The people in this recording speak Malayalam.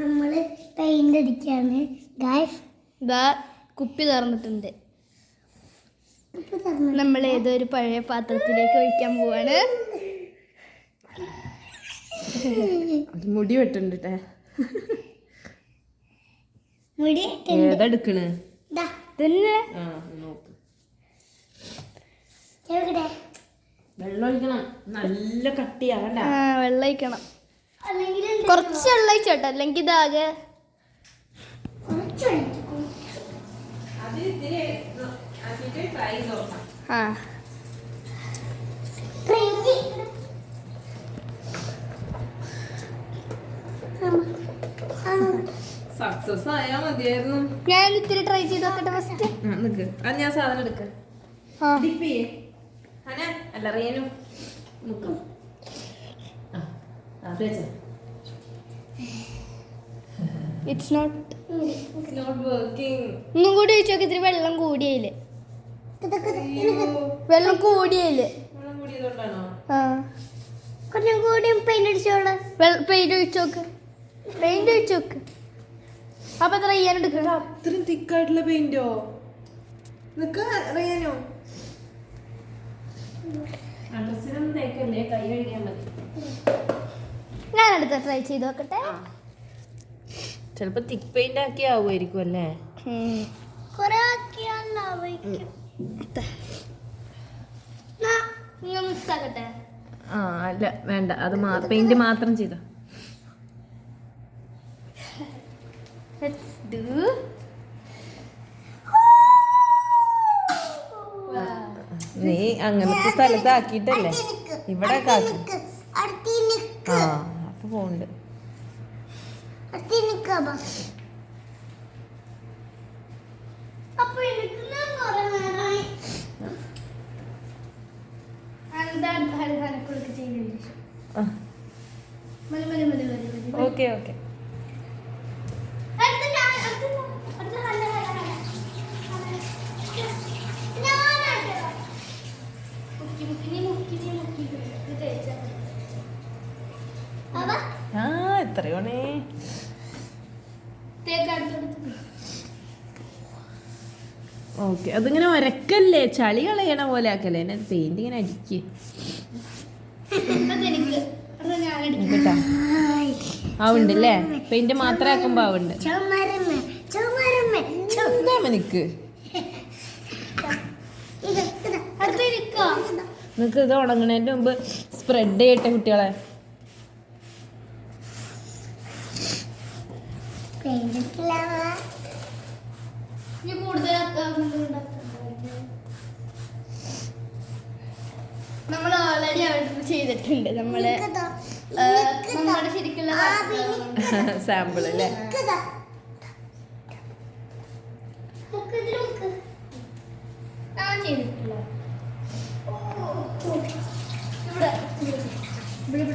നമ്മള് പെയിന്റ് അടിക്കാണ് ഗായ്സ്. കുപ്പി തുറന്നിട്ടുണ്ട്. നമ്മൾ ഏതൊരു പഴയ പാത്രത്തിലേക്ക് ഒഴിക്കാൻ പോവാണ്. മുടി വെട്ടുണ്ടേ. ഏതെടുക്കണ് വെള്ളം ഒഴിക്കണം. നല്ല കട്ടിയാവണ്ട. വെള്ളം ഒഴിക്കണം. കുറച്ച് വെള്ളം ഒഴിച്ചോട്ടെ, അല്ലെങ്കിൽ ഇതാകെ സക്സസ് ആയാ മതിയായിരുന്നു. ഞാൻ ഇത്തിരി ട്രൈ ചെയ്ത് നോക്കട്ടെ ഫസ്റ്റ്. നിക്ക്, അത് ഞാൻ സാധനം എടുക്ക. അല്ല റിയനും ഇറ്റ്സ് നോട്ട് വർക്കിംഗ്. ഒന്നും കൂടി ഒഴിച്ചു നോക്കി. ഇത്തിരി വെള്ളം കൂടിയായില്ലേ? വെള്ളം കൂടിയായില്ലേ? കുറച്ചും കൂടി പെയിന്റ് അടിച്ചോളാം. പെയിന്റ് ഒഴിച്ചു നോക്ക്. പെയിന്റ് ഒഴിച്ചു നോക്ക്. അപ്പൊ എത്ര ചെയ്യാൻ എടുക്കുക? അത്രയും തിക്കായിട്ടുള്ള പെയിന്റോ? നിക്ക് റിയാനോ, കൈ കഴുകിയാൽ മതി. ഞാൻ അടുത്ത ട്രൈ ചെയ്ത് നോക്കട്ടെ. ചിലപ്പോ തിക്ക് പെയിന്റ് ആക്കി ആവുമായിരിക്കും അല്ലേ? മിക്സ് ആക്കട്ടെ. അല്ല വേണ്ട, അത് പെയിന്റ് മാത്രം ചെയ്ത. നീ അങ്ങനത്തെ സ്ഥലത്ത് ആക്കിട്ടല്ലേ ഇവിടെ ആക്കി. അപ്പൊ പോണ്ട്. Okay okay. എത്രയോണേ ഓക്കെ. അതിങ്ങനെ ഒരക്കല്ലേ, ചളി കളയണ പോലെ ആക്കല്ലേ. എന്നെ പെയിന്റ് ഇങ്ങനെ അടിക്ക് ആവുണ്ടല്ലേ. പെയിന്റ് മാത്രം ആക്കുമ്പോ ആവുണ്ട്. എന്താ നിക്ക് നിനക്ക് ഇത് ഉണങ്ങണതിന്റെ മുമ്പ് സ്പ്രെഡ് ചെയ്യട്ടെ കുട്ടികളെ. നമ്മൾ ഓൾറെഡി അവിടെ ചെയ്തിട്ടുണ്ട്. നമ്മുടെ ശരിക്കുള്ള സാമ്പിൾ അല്ലേ? ചെയ്തിട്ടില്ല. ഇവിടെ